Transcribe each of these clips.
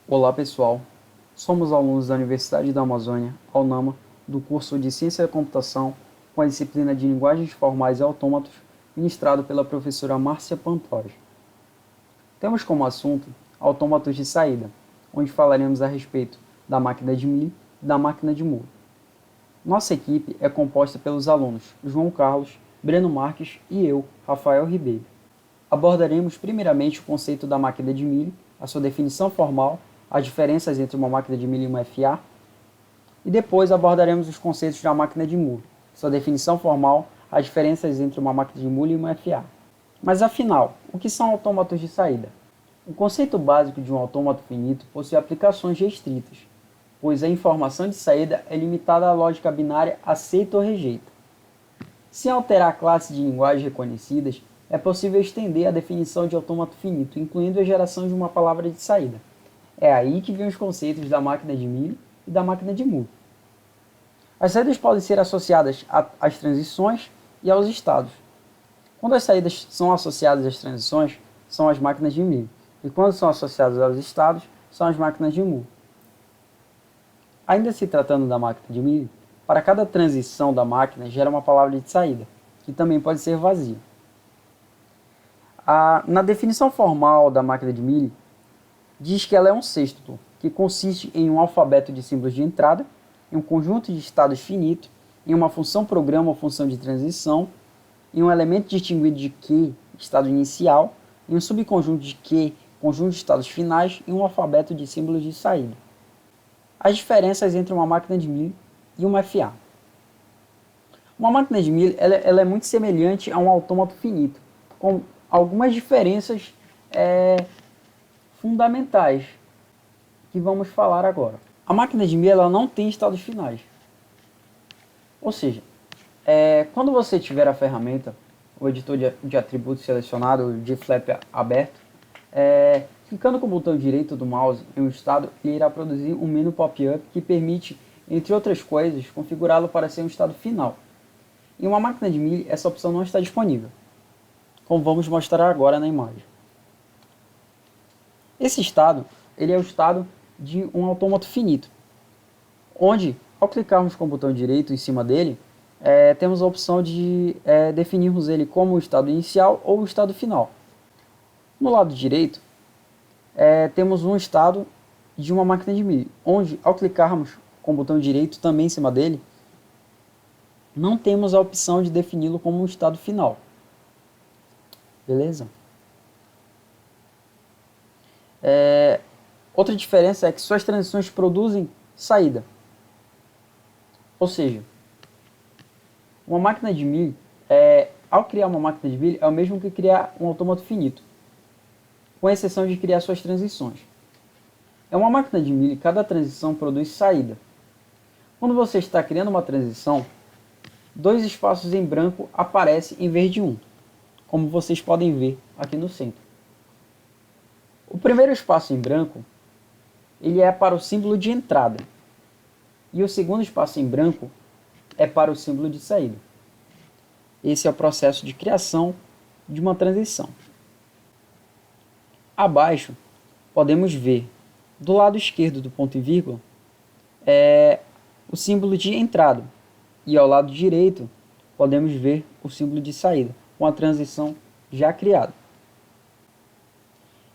Olá pessoal, somos alunos da Universidade da Amazônia, a UNAMA, do curso de Ciência da Computação, com a disciplina de Linguagens Formais e Autômatos, ministrado pela professora Márcia Pantoja. Temos como assunto autômatos de saída, onde falaremos a respeito da máquina de Mealy e da máquina de Moore. Nossa equipe é composta pelos alunos João Carlos, Breno Marques e eu, Rafael Ribeiro. Abordaremos primeiramente o conceito da máquina de Mealy, a sua definição formal, as diferenças entre uma máquina de Mealy e uma FA, e depois abordaremos os conceitos da máquina de Moore, sua definição formal, as diferenças entre uma máquina de Moore e uma FA. Mas afinal, o que são autômatos de saída? O conceito básico de um autômato finito possui aplicações restritas, pois a informação de saída é limitada à lógica binária aceita ou rejeita. Sem alterar a classe de linguagens reconhecidas, é possível estender a definição de autômato finito, incluindo a geração de uma palavra de saída. É aí que vêm os conceitos da máquina de Mealy e da máquina de Moore. As saídas podem ser associadas às transições e aos estados. Quando as saídas são associadas às transições, são as máquinas de Mealy, e quando são associadas aos estados, são as máquinas de Moore. Ainda se tratando da máquina de Mealy, para cada transição da máquina gera uma palavra de saída, que também pode ser vazia. Na definição formal da máquina de Mealy, diz que ela é um sextuple, que consiste em um alfabeto de símbolos de entrada, em um conjunto de estados finito, em uma função programa ou função de transição, em um elemento distinguido de Q, estado inicial, em um subconjunto de Q, conjunto de estados finais, e um alfabeto de símbolos de saída. As diferenças entre uma máquina de Mealy e uma FA. Uma máquina de Mealy ela é muito semelhante a um autômato finito, com algumas diferenças fundamentais que vamos falar agora. A máquina de Mealy ela não tem estados finais. Ou seja, quando você tiver a ferramenta, o editor de atributos selecionado, o gflap aberto, clicando com o botão direito do mouse em um estado, ele irá produzir um menu pop-up que permite, entre outras coisas, configurá-lo para ser um estado final. Em uma máquina de Mealy, essa opção não está disponível, como vamos mostrar agora na imagem. Esse estado ele é o estado de um autômato finito, onde, ao clicarmos com o botão direito em cima dele, temos a opção de definirmos ele como o estado inicial ou o estado final. No lado direito, temos um estado de uma máquina de Mealy, onde, ao clicarmos com o botão direito também em cima dele, não temos a opção de defini-lo como um estado final. Beleza? Outra diferença é que suas transições produzem saída. Ou seja, uma máquina de Mealy, ao criar uma máquina de Mealy, é o mesmo que criar um autômato finito, com exceção de criar suas transições. É uma máquina de Mealy, cada transição produz saída. Quando você está criando uma transição, 2 espaços em branco aparecem em vez de um, como vocês podem ver aqui no centro. O primeiro espaço em branco ele é para o símbolo de entrada, e o segundo espaço em branco é para o símbolo de saída. Esse é o processo de criação de uma transição. Abaixo, podemos ver, do lado esquerdo do ponto e vírgula, o símbolo de entrada, e ao lado direito, podemos ver o símbolo de saída, com a transição já criada.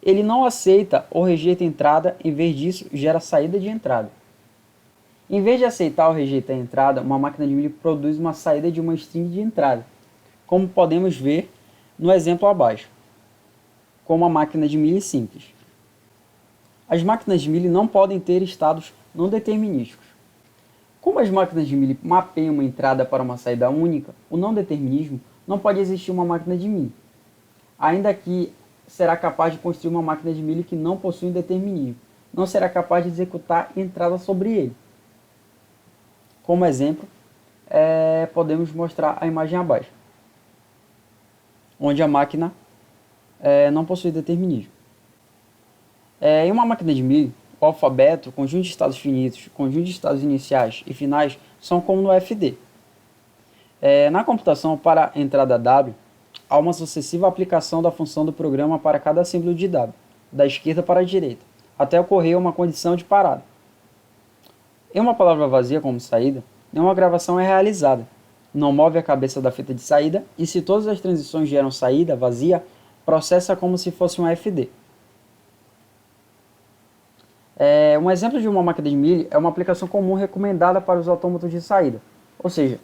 Ele não aceita ou rejeita entrada, em vez disso, gera saída de entrada. Em vez de aceitar ou rejeitar a entrada, uma máquina de Mealy produz uma saída de uma string de entrada, como podemos ver no exemplo abaixo, com uma máquina de Mealy simples. As máquinas de Mealy não podem ter estados não determinísticos. Como as máquinas de Mealy mapeiam uma entrada para uma saída única, o não determinismo não pode existir uma máquina de Mealy, ainda que será capaz de construir uma máquina de Mealy que não possui um determinismo, não será capaz de executar entrada sobre ele. Como exemplo, podemos mostrar a imagem abaixo, onde a máquina não possui determinismo. Em uma máquina de Mealy, o alfabeto, conjunto de estados finitos, conjunto de estados iniciais e finais são como no FD. Na computação, para a entrada W, há uma sucessiva aplicação da função do programa para cada símbolo de W, da esquerda para a direita, até ocorrer uma condição de parada. Em uma palavra vazia como saída, nenhuma gravação é realizada. Não move a cabeça da fita de saída e se todas as transições geram saída vazia, processa como se fosse um FD. Um exemplo de uma máquina de milho é uma aplicação comum recomendada para os autômatos de saída, ou seja,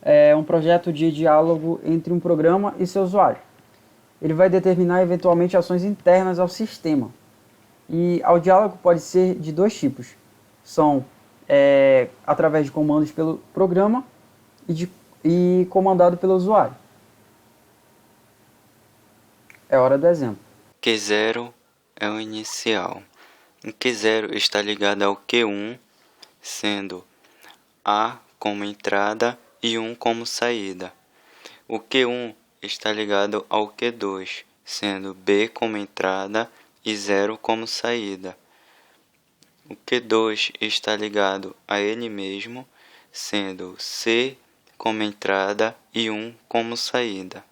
é um projeto de diálogo entre um programa e seu usuário. Ele vai determinar eventualmente ações internas ao sistema. E ao diálogo pode ser de dois tipos. São através de comandos pelo programa e comandado pelo usuário. É hora do exemplo. Q0 é o inicial. O Q0 está ligado ao Q1, sendo A como entrada e 1 como saída. O Q1 está ligado ao Q2, sendo B como entrada e 0 como saída. O Q2 está ligado a ele mesmo, sendo C como entrada e 1 como saída.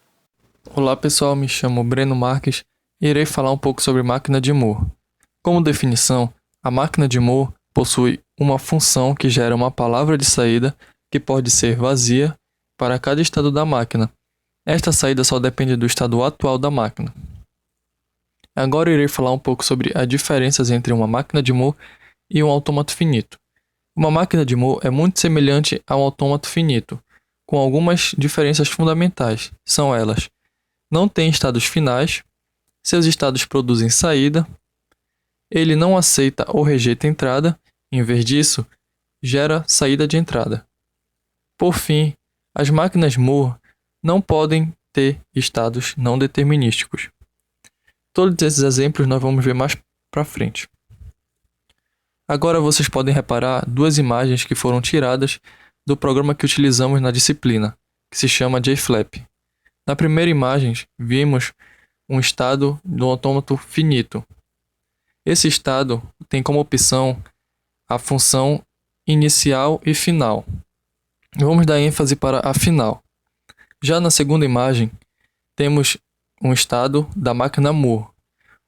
Olá pessoal, me chamo Breno Marques e irei falar um pouco sobre máquina de Moore. Como definição, a máquina de Moore possui uma função que gera uma palavra de saída que pode ser vazia para cada estado da máquina. Esta saída só depende do estado atual da máquina. Agora irei falar um pouco sobre as diferenças entre uma máquina de Moore e um autômato finito. Uma máquina de Moore é muito semelhante a um autômato finito, com algumas diferenças fundamentais. São elas: não tem estados finais, seus estados produzem saída, ele não aceita ou rejeita entrada, em vez disso, gera saída de entrada. Por fim, as máquinas Moore não podem ter estados não determinísticos. Todos esses exemplos nós vamos ver mais para frente. Agora vocês podem reparar duas imagens que foram tiradas do programa que utilizamos na disciplina, que se chama JFlap. Na primeira imagem, vimos um estado do autômato finito. Esse estado tem como opção a função inicial e final. Vamos dar ênfase para a final. Já na segunda imagem, temos um estado da máquina Moore,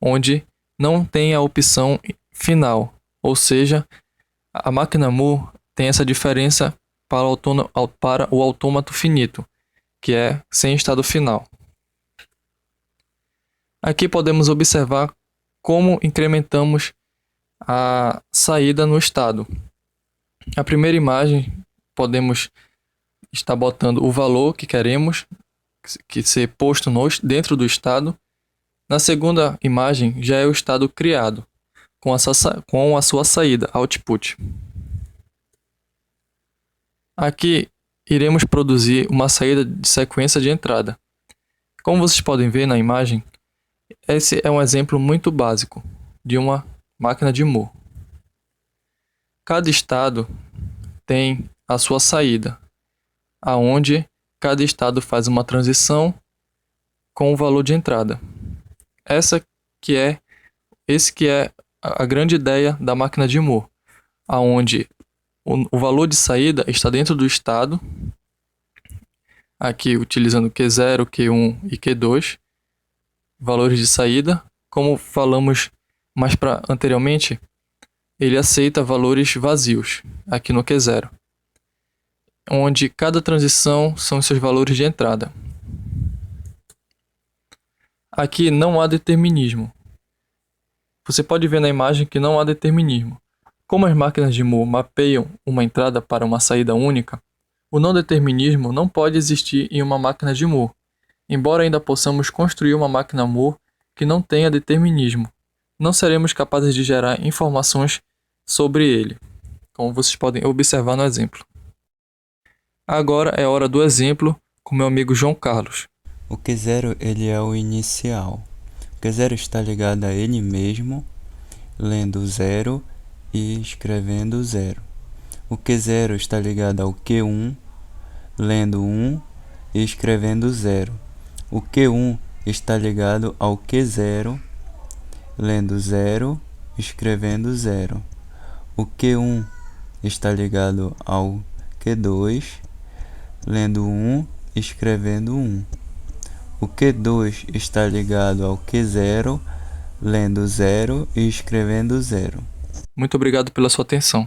onde não tem a opção final, ou seja, a máquina Moore tem essa diferença para o autômato finito, que é sem estado final. Aqui podemos observar como incrementamos a saída no estado. A primeira imagem, podemos estar botando o valor que queremos que ser posto dentro do estado. Na segunda imagem, já é o estado criado, com a sua saída, output. Aqui, iremos produzir uma saída de sequência de entrada. Como vocês podem ver na imagem, esse é um exemplo muito básico de uma máquina de Moore. Cada estado tem a sua saída, aonde cada estado faz uma transição com o valor de entrada. Esse que é a grande ideia da máquina de Moore, aonde o valor de saída está dentro do estado, aqui utilizando Q0, Q1 e Q2, valores de saída. Como falamos anteriormente, ele aceita valores vazios, aqui no Q0, onde cada transição são seus valores de entrada. Aqui não há determinismo. Você pode ver na imagem que não há determinismo. Como as máquinas de Moore mapeiam uma entrada para uma saída única, o não determinismo não pode existir em uma máquina de Moore, embora ainda possamos construir uma máquina Moore que não tenha determinismo. Não seremos capazes de gerar informações sobre ele, como vocês podem observar no exemplo. Agora é hora do exemplo com meu amigo João Carlos. O Q0 ele é o inicial. O Q0 está ligado a ele mesmo, lendo 0 e escrevendo 0. O Q0 está ligado ao Q1, lendo 1 e escrevendo 0. O Q1 está ligado ao Q0, lendo 0 e escrevendo 0. O Q1 está ligado ao Q2, lendo 1 e escrevendo 1. O Q2 está ligado ao Q0, lendo 0 e escrevendo 0. Muito obrigado pela sua atenção.